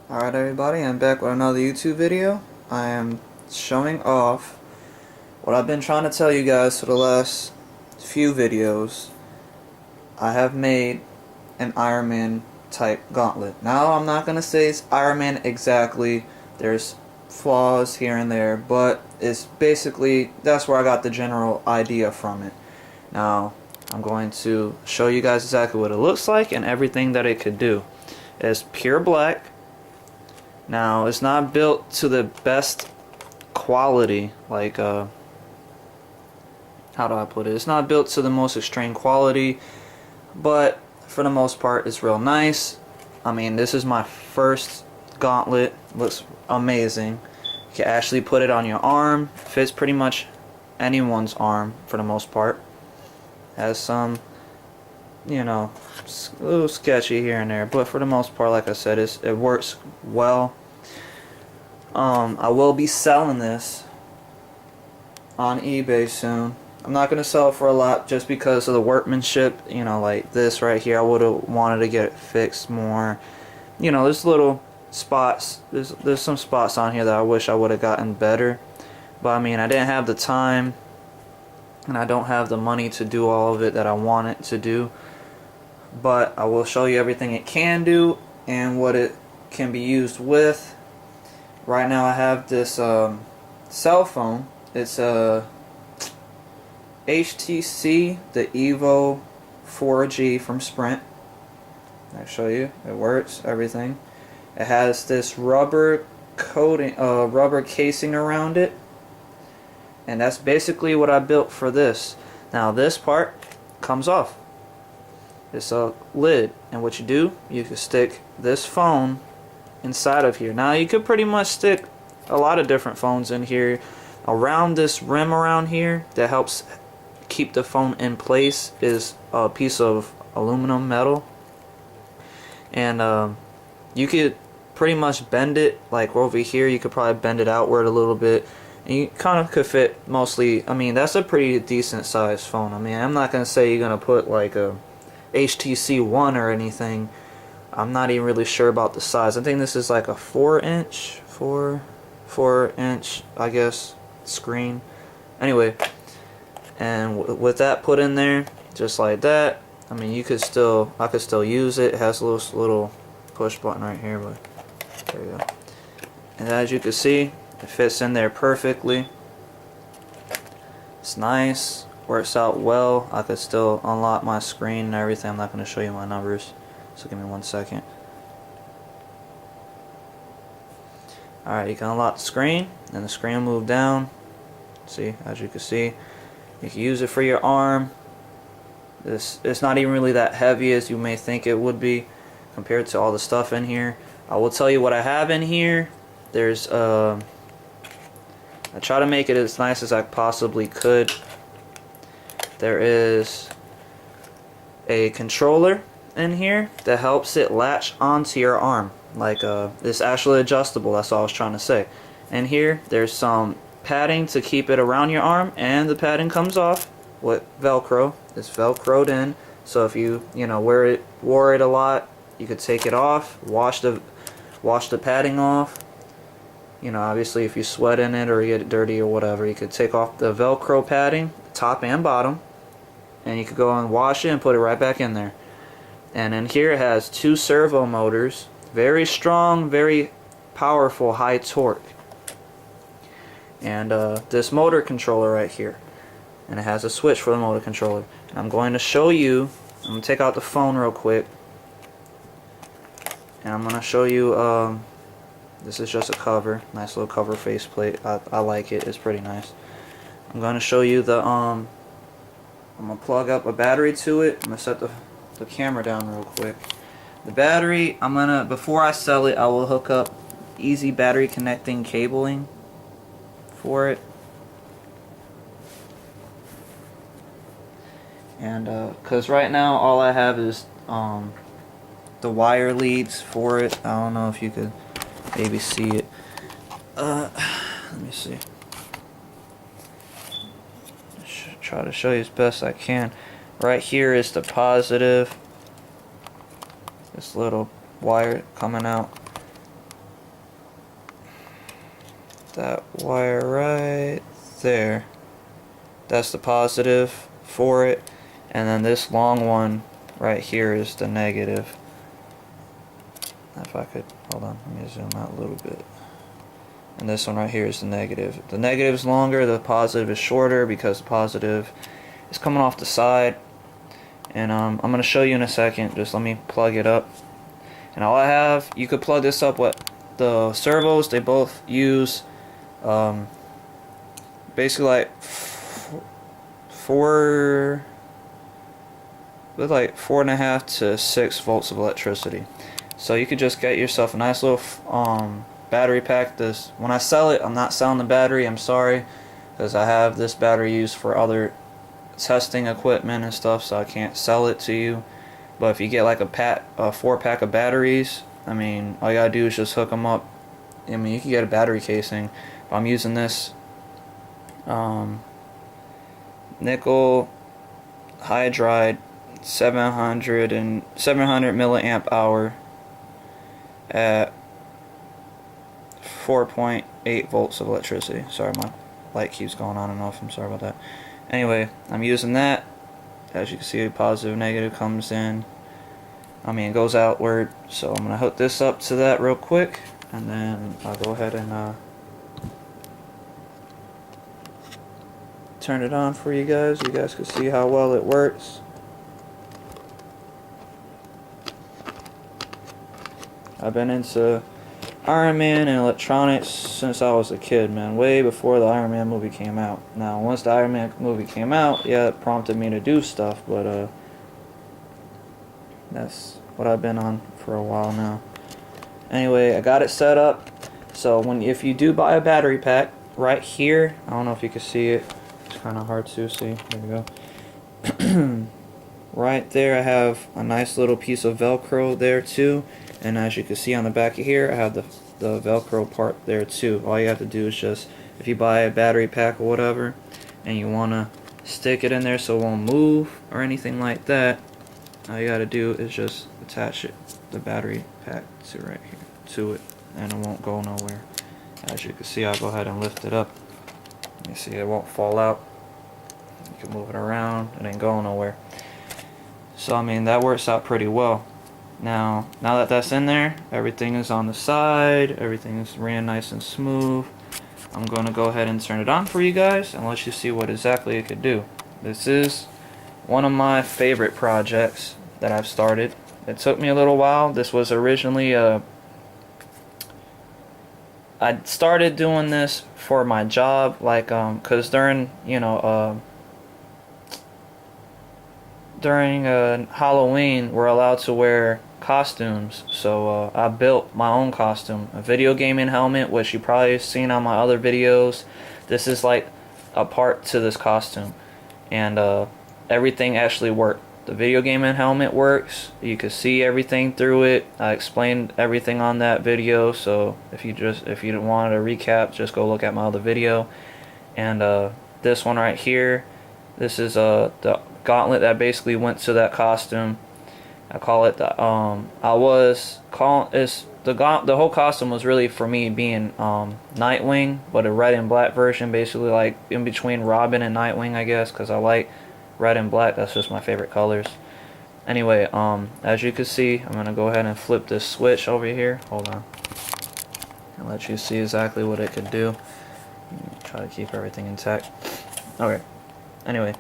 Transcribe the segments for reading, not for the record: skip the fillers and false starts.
Alright everybody, I'm back with another YouTube video. I am showing off what I've been trying to tell you guys for the last few videos. I have made an Iron Man type gauntlet. Now I'm not going to say it's Iron Man exactly, there's flaws here and there, but it's basically, that's where I got the general idea from it. Now I'm going to show you guys exactly what it looks like and everything that it could do. It's pure black. Now, it's not built to the best quality, like, how do I put it? It's not built to the most extreme quality, but for the most part, it's real nice. I mean, this is my first gauntlet. Looks amazing. You can actually put it on your arm. Fits pretty much anyone's arm for the most part. Has some, you know, a little sketchy here and there, but for the most part, like I said, it works well. I will be selling this on eBay soon. I'm not going to sell it for a lot just because of the workmanship. You know, like this right here, I would have wanted to get it fixed more. You know, there's little spots, there's some spots on here that I wish I would have gotten better, but I mean, I didn't have the time and I don't have the money to do all of it that I want it to do. But I will show you everything it can do and what it can be used with. Right now I have this cell phone. It's a HTC, the Evo 4G from Sprint. I'll show you. It works, everything. It has this rubber coating, rubber casing around it. And that's basically what I built for this. Now this part comes off. It's a lid, and what you do, you can stick this phone inside of here. Now you could pretty much stick a lot of different phones in here. Around this rim around here that helps keep the phone in place is a piece of aluminum metal, and you could pretty much bend it. Like over here, you could probably bend it outward a little bit, and you kind of could fit mostly. I mean, that's a pretty decent sized phone. I mean, I'm not gonna say you're gonna put like a HTC One or anything. I'm not even really sure about the size. I think this is like a 4-inch, 4-inch, I guess, screen. Anyway, and with that put in there, just like that, I mean, I could still use it. It has a little push button right here, but there you go. And as you can see, it fits in there perfectly. It's nice. Works out well. I could still unlock my screen and everything. I'm not going to show you my numbers, so give me 1 second. Alright, you can unlock the screen, and the screen will move down. See, as you can see, you can use it for your arm. It's not even really that heavy as you may think it would be compared to all the stuff in here. I will tell you what I have in here. There's I try to make it as nice as I possibly could. There is a controller in here that helps it latch onto your arm. Like, it's actually adjustable, that's all I was trying to say. And here, there's some padding to keep it around your arm, and the padding comes off with Velcro. It's Velcroed in, so if you wore it a lot, you could take it off, wash the padding off. You know, obviously if you sweat in it or you get it dirty or whatever, you could take off the Velcro padding, top and bottom, and you could go and wash it and put it right back in there. And in here it has 2 servo motors, very strong, very powerful, high torque. And this motor controller right here, and it has a switch for the motor controller. And I'm going to show you, I'm going to take out the phone real quick, and I'm going to show you, this is just a cover, nice little cover faceplate. I like it, it's pretty nice. I'm going to show you the, I'm going to plug up a battery to it. I'm going to set the camera down real quick. The battery, before I sell it, I will hook up easy battery connecting cabling for it. And, because right now all I have is the wire leads for it. I don't know if you could maybe see it. Let me see. Try to show you as best I can. Right here is the positive. This little wire coming out. that wire right there. That's the positive for it, and then this long one right here is the negative. If I could, hold on, let me zoom out a little bit. And this one right here is the negative. The negative is longer, the positive is shorter, because the positive is coming off the side. And I'm going to show you in a second. Just let me plug it up. And all I have, you could plug this up with the servos. They both use basically like 4.5 to 6 volts of electricity. So you could just get yourself a nice little battery pack. This, when I sell it, I'm not selling the battery, I'm sorry, because I have this battery used for other testing equipment and stuff, so I can't sell it to you. But if you get like a 4-pack of batteries, I mean, all you gotta do is just hook them up. I mean, you can get a battery casing. I'm using this nickel hydride 700 milliamp hour at 4.8 volts of electricity. Sorry, my light keeps going on and off. I'm sorry about that. Anyway, I'm using that. As you can see, positive, negative comes in. I mean, it goes outward. So I'm gonna hook this up to that real quick, and then I'll go ahead and turn it on for you guys. You guys can see how well it works. I've been into Iron Man and electronics since I was a kid, man, way before the Iron Man movie came out. Now, once the Iron Man movie came out, yeah, it prompted me to do stuff, but that's what I've been on for a while now. Anyway, I got it set up. So if you do buy a battery pack, right here, I don't know if you can see it. It's kind of hard to see. There we go. Right there, I have a nice little piece of Velcro there too. And as you can see on the back of here, I have the Velcro part there too. All you have to do is just, if you buy a battery pack or whatever, and you want to stick it in there so it won't move or anything like that, all you got to do is just attach it, the battery pack, to right here, to it, and it won't go nowhere. As you can see, I'll go ahead and lift it up. You see, it won't fall out. You can move it around, it ain't going nowhere. So I mean, that works out pretty well. Now that that's in there, everything is on the side, everything is ran nice and smooth. I'm going to go ahead and turn it on for you guys and let you see what exactly it could do. This is one of my favorite projects that I've started. It took me a little while. This was originally I started doing this for my job, like cause during Halloween we're allowed to wear costumes, so I built my own costume, a video gaming helmet, which you probably seen on my other videos. This is like a part to this costume, and everything actually worked. The video gaming helmet works. You can see everything through it. I explained everything on that video, so if you wanted a recap, just go look at my other video. And this one right here, this is the Gauntlet that basically went to that costume. I call it the the whole costume was really for me being Nightwing, but a red and black version, basically like in between Robin and Nightwing, I guess, because I like red and black. That's just my favorite colors. Anyway, as you can see, I'm gonna go ahead and flip this switch over here. Hold on, and let you see exactly what it could do. Try to keep everything intact. Okay. Anyway,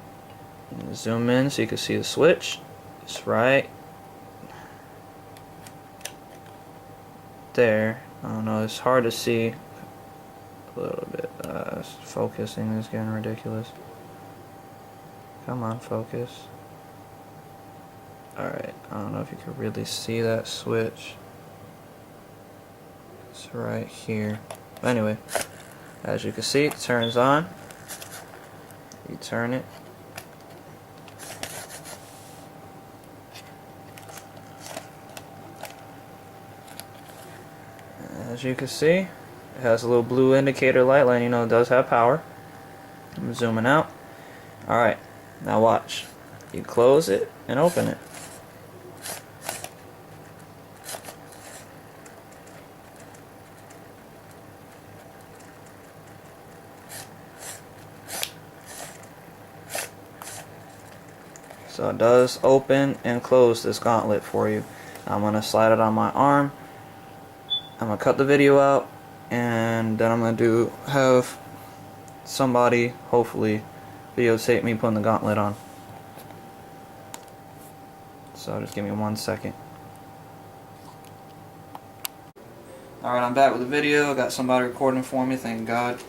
zoom in so you can see the switch. It's right there. I don't know, it's hard to see a little bit. Focusing is getting ridiculous. Come on, focus. Alright, I don't know if you can really see that switch. It's right here. But anyway, as you can see, it turns on. You turn it. As you can see, it has a little blue indicator light letting you know it does have power. I'm zooming out. Alright, now watch. You close it and open it. So it does open and close this gauntlet for you. I'm going to slide it on my arm. I'm going to cut the video out, and then I'm going to have somebody hopefully videotape me putting the gauntlet on. So just give me 1 second. Alright, I'm back with the video. I got somebody recording for me, thank God.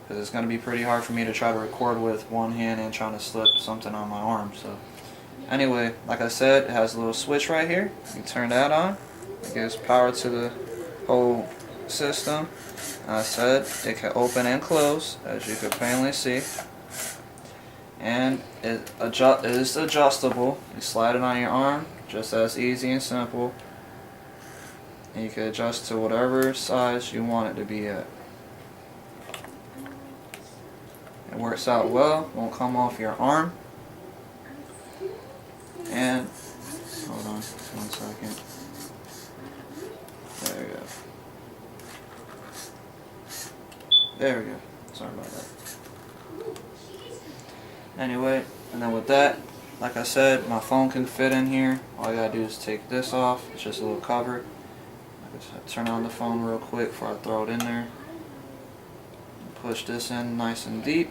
Because it's going to be pretty hard for me to try to record with one hand and trying to slip something on my arm. So anyway, like I said, it has a little switch right here. You turn that on. It gives power to the whole system. I said it can open and close, as you can plainly see. And it is adjustable. You slide it on your arm, just as easy and simple. And you can adjust to whatever size you want it to be at. It works out well, won't come off your arm. And hold on 1 second. There we go. There we go. Sorry about that. Anyway, and then with that, like I said, my phone can fit in here. All I gotta do is take this off. It's just a little cover. Like I said, turn on the phone real quick before I throw it in there. Push this in nice and deep.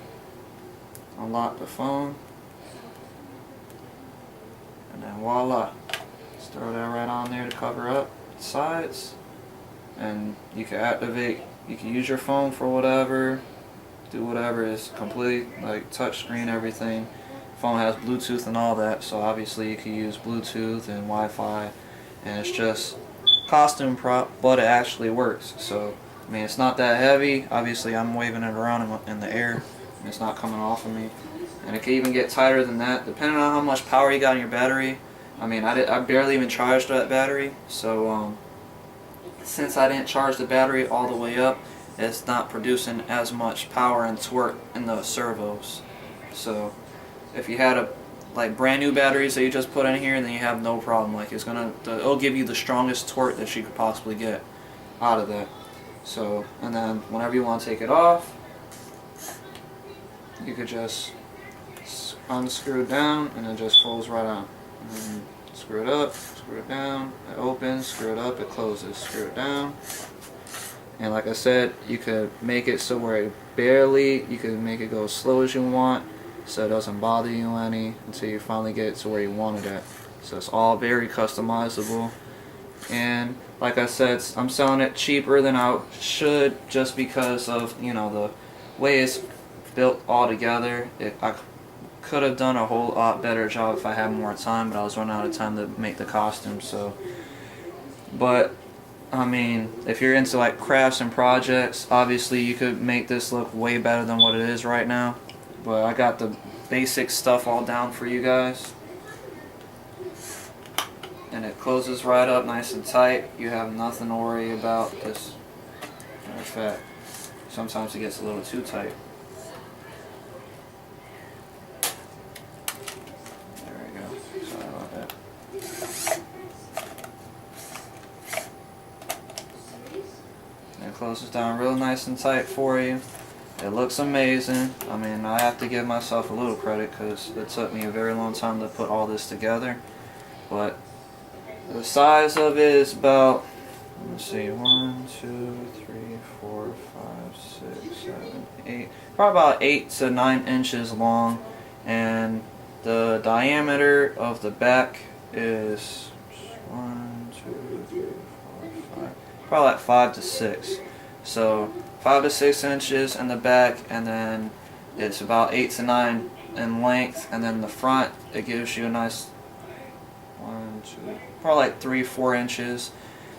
Unlock the phone. And then voila. Just throw that right on there to cover up the sides. And you can activate, you can use your phone for whatever, do whatever. Is completely like touch screen, everything. Phone has Bluetooth and all that, so obviously you can use Bluetooth and Wi-Fi, and it's just costume prop, but it actually works. So I mean, it's not that heavy. Obviously I'm waving it around in the air and it's not coming off of me, and it can even get tighter than that depending on how much power you got in your battery. I mean, I barely even charged that battery, so since I didn't charge the battery all the way up, it's not producing as much power and torque in the servos. So if you had like brand new batteries that you just put in here, then you have no problem. Like it'll give you the strongest torque that you could possibly get out of that. So, and then whenever you want to take it off, you could just unscrew it down and it just folds right on. And then screw it up, screw it down, it opens, screw it up, it closes, screw it down. And like I said, you could make it so where it you could make it go as slow as you want, so it doesn't bother you any until you finally get it to where you want it at. So it's all very customizable. And like I said, I'm selling it cheaper than I should, just because of, you know, the way it's built all together. I could have done a whole lot better job if I had more time, but I was running out of time to make the costume. So, but I mean, if you're into like crafts and projects, obviously you could make this look way better than what it is right now. But I got the basic stuff all down for you guys. And it closes right up nice and tight. You have nothing to worry about. This, matter of fact, sometimes it gets a little too tight. There we go. Sorry about that. And it closes down real nice and tight for you. It looks amazing. I mean, I have to give myself a little credit because it took me a very long time to put all this together. But the size of it is about, let's see, 1, 2, 3, 4, 5, 6, 7, 8, probably about 8 to 9 inches long, and the diameter of the back is 1, 2, 3, 4, 5, probably like 5 to 6. So 5 to 6 inches in the back, and then it's about 8 to 9 in length, and then the front, it gives you a nice 1, 2, probably like 3, 4 inches,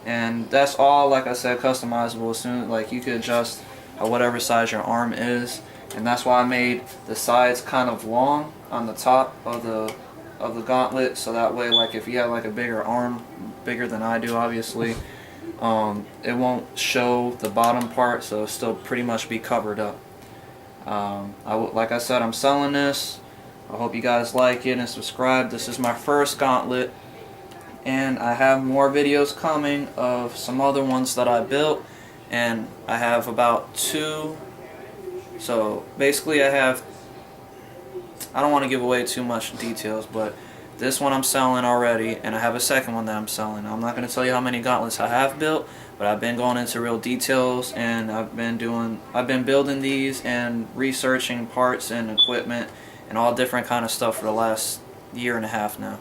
and that's all, like I said, customizable. As soon like you could adjust whatever size your arm is, and that's why I made the sides kind of long on the top of the gauntlet, so that way, like if you have like a bigger arm, bigger than I do, obviously, it won't show the bottom part, so it'll still pretty much be covered up. Like I said, I'm selling this. I hope you guys like it and subscribe. This is my first gauntlet, and I have more videos coming of some other ones that I built, and I have about 2. So basically I have I don't want to give away too much details, but this one I'm selling already, and I have a second one that I'm selling. I'm not going to tell you how many gauntlets I have built, but I've been going into real details, and I've been building these and researching parts and equipment and all different kind of stuff for the last year and a half now.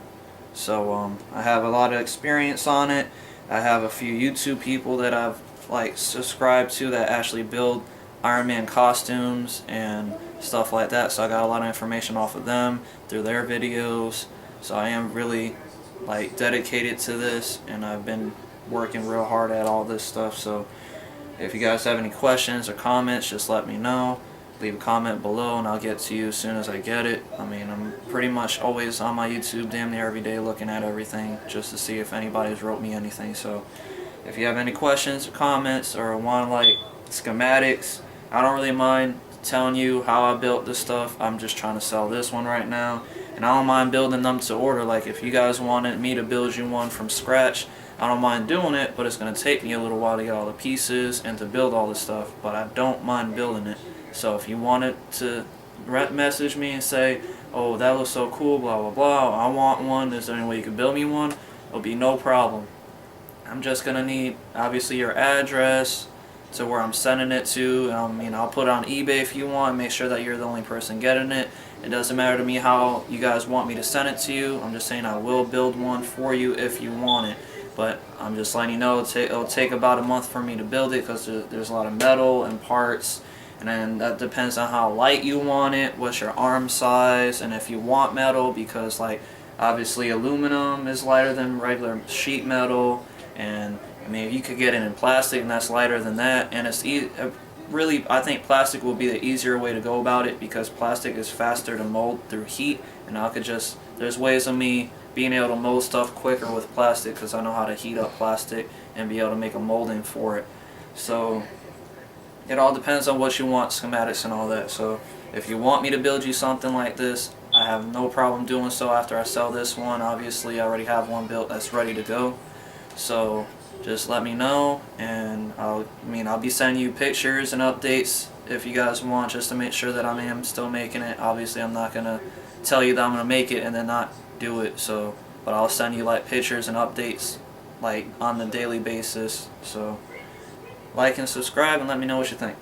So I have a lot of experience on it. I have a few YouTube people that I've subscribed to that actually build Iron Man costumes and stuff like that. So I got a lot of information off of them through their videos. So I am really dedicated to this, and I've been working real hard at all this stuff. So if you guys have any questions or comments, just let me know. Leave a comment below and I'll get to you as soon as I get it. I mean, I'm pretty much always on my YouTube damn near every day looking at everything just to see if anybody's wrote me anything. So if you have any questions or comments or want schematics, I don't really mind telling you how I built this stuff. I'm just trying to sell this one right now, and I don't mind building them to order. Like if you guys wanted me to build you one from scratch, I don't mind doing it, but it's going to take me a little while to get all the pieces and to build all this stuff, but I don't mind building it. So if you wanted to message me and say, oh, that looks so cool, blah blah blah, I want one, is there any way you could build me one? It'll be no problem. I'm just going to need obviously your address to where I'm sending it to. I'll put it on eBay if you want, make sure that you're the only person getting it. It doesn't matter to me how you guys want me to send it to you. I'm just saying I will build one for you if you want it. But I'm just letting you know it'll take about a month for me to build it, because there's a lot of metal and parts, and then that depends on how light you want it, what's your arm size, and if you want metal, because obviously aluminum is lighter than regular sheet metal, and I mean you could get it in plastic and that's lighter than that, and it's really, I think plastic will be the easier way to go about it, because plastic is faster to mold through heat, and there's ways of me being able to mold stuff quicker with plastic, because I know how to heat up plastic and be able to make a molding for it. So it all depends on what you want, schematics and all that. So if you want me to build you something like this, I have no problem doing so after I sell this one. Obviously I already have one built that's ready to go. So just let me know, and I'll be sending you pictures and updates if you guys want, just to make sure that I am still making it. Obviously I'm not gonna tell you that I'm gonna make it and then not do it, but I'll send you pictures and updates on the daily basis. So like and subscribe and let me know what you think.